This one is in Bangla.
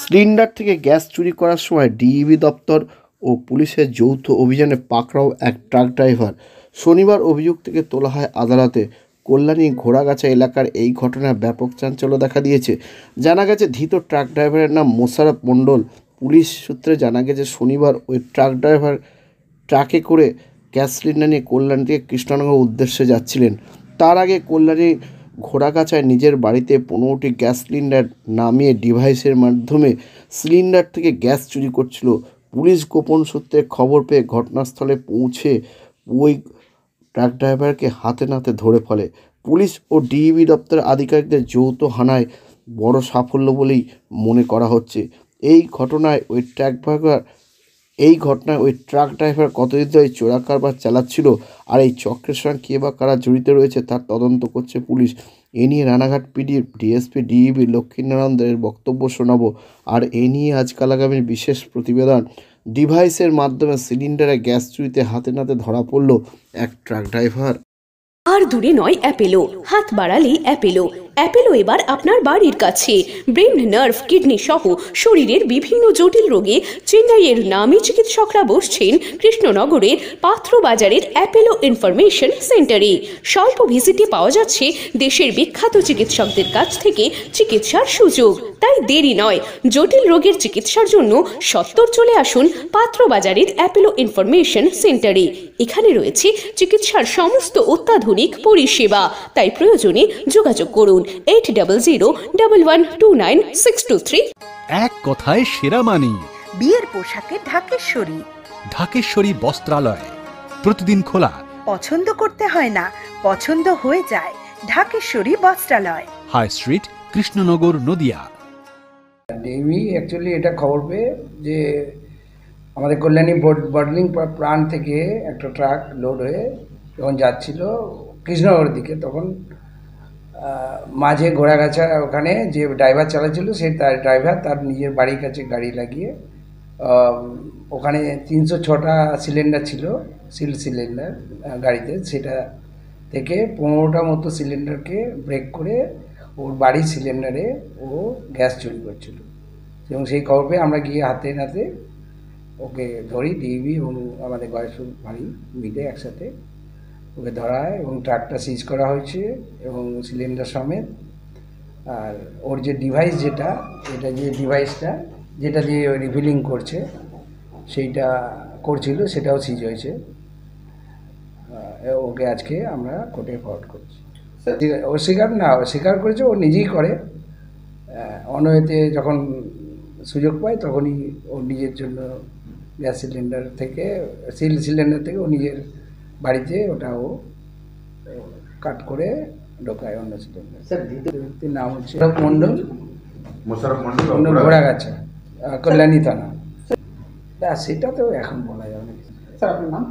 সিলিন্ডার থেকে গ্যাস চুরি করার সময় ডিইবি দপ্তর ও পুলিশের যৌথ অভিযানে পাকড়াও এক ট্রাক ড্রাইভার। শনিবার অভিযুক্তকে তোলা হয় আদালতে। কল্যাণী ঘোড়াগাছা এলাকার এই ঘটনায় ব্যাপক চাঞ্চল্য দেখা দিয়েছে। জানা গেছে, ধৃত ট্রাক ড্রাইভারের নাম মোশাররফ মণ্ডল। পুলিশ সূত্রে জানা গেছে, শনিবার ওই ট্রাক ড্রাইভার ট্রাকে করে গ্যাস সিলিন্ডার নিয়ে কল্যাণী থেকে কৃষ্ণনগর উদ্দেশ্যে যাচ্ছিলেন। তার আগে কল্যাণী ঘোড়াগাছায় নিজের বাড়িতে 15টি গ্যাস সিলিন্ডার নামিয়ে ডিভাইসের মাধ্যমে সিলিন্ডার থেকে গ্যাস চুরি করছিল। পুলিশ গোপন সূত্রে খবর পেয়ে ঘটনাস্থলে পৌঁছে ওই ট্রাক ড্রাইভারকে হাতে নাতে ধরে ফেলে। পুলিশ ও ডিইবি দপ্তরের আধিকারিকদের যৌথ হানায় বড় সাফল্য বলেই মনে করা হচ্ছে। এই ঘটনায় ওই ট্রাক ড্রাইভার কতদিন ধরে চোরা কারবার চালাচ্ছিল আর এই চক্রের সঙ্গে কে বা কারা জড়িত রয়েছে তার তদন্ত করছে পুলিশ। এ নিয়ে রানাঘাট পিডির ডিএসপি ডিইবি লক্ষ্মীনারায়ণ দের বক্তব্য শোনাবো। আর এ নিয়ে আজকাল আগামীর বিশেষ প্রতিবেদন। ডিভাইসের মাধ্যমে সিলিন্ডারে গ্যাস চুরিতে হাতে নাতে ধরা পড়ল এক ট্রাক ড্রাইভার। আর দূরে নয় অ্যাপেলো, হাত বাড়ালেই অ্যাপেলো। অ্যাপেলো এবার আপনার বাড়ির কাছে। ব্রেন, নার্ভ, কিডনি সহ শরীরের বিভিন্ন জটিল রোগে চেন্নাইয়ের নামী চিকিৎসকরা বসছেন কৃষ্ণনগরের পাত্রবাজারের অ্যাপেলো ইনফরমেশন সেন্টারে। স্বল্প ভিজিটে পাওয়া যাচ্ছে দেশের বিখ্যাত চিকিৎসকদের কাছ থেকে চিকিৎসার সুযোগ। তাই দেরি নয়, জটিল রোগের চিকিৎসার জন্য সত্বর চলে আসুন পাত্রবাজারের অ্যাপেলো ইনফরমেশন সেন্টারে। এখানে রয়েছে চিকিৎসার সমস্ত অত্যাধুনিক পরিষেবা। তাই প্রয়োজনে যোগাযোগ করুন 8001129623। এক কথায় সেরা মানি। বিয়ের পোশাকে ঢাকেশ্বরী। ঢাকেশ্বরী বস্ত্রালয় প্রতিদিন খোলা। পছন্দ করতে হয় না, পছন্দ হয়ে যায়। Dhakeshwari Bastralaya, high street, Krishnanagar, Nadia. DB actually এটা খবর পেয়ে যে আমাদের কল্যাণী বটলিং প্রাণ থেকে একটা ট্রাক লোড হয়ে যখন যাচ্ছিল কৃষ্ণনগরের দিকে, তখন মাঝে ঘোড়াগাছা ওখানে যে ড্রাইভার চালাচ্ছিল সেই ড্রাইভার তার নিজের বাড়ির কাছে গাড়ি লাগিয়ে ওখানে 306টা সিলিন্ডার ছিল, সিলিন্ডার গাড়িতে, সেটা থেকে 15টা মতো সিলিন্ডারকে ব্রেক করে ওর বাড়ির সিলিন্ডারে ও গ্যাস চুরি করছিল। এবং সেই খবর পেয়ে আমরা গিয়ে হাতে নাতে ওকে ধরি। ডিবি এবং আমাদের গয়েশ্বর বাড়ি মিলে একসাথে ওকে ধরা হয় এবং ট্রাকটা সিজ করা হয়েছে এবং সিলিন্ডার সমেত। আর ওর যে ডিভাইস যেটা দিয়ে রিফিলিং করছে সেইটা করছিল, সেটাও সিজ হয়েছে। ওকে আজকে আমরা কোর্টে ফরওয়ার্ড করছি। ও স্বীকার করেছে, ও নিজেই করে। অনয়েতে যখন সুযোগ পায় তখনই ও নিজের জন্য গ্যাস সিলিন্ডার থেকে ও নিজের বাড়িতে ওটা ও কাট করে ঢোকায় অন্য সিলিন্ডার। স্যার, দ্বিতীয় ব্যক্তির নাম হচ্ছে মোশাররফ মণ্ডল, ঘোড়াগাছা, কল্যাণী থানা। সেটা তো এখন বলা যাবে না। স্যার, আপনার নাম?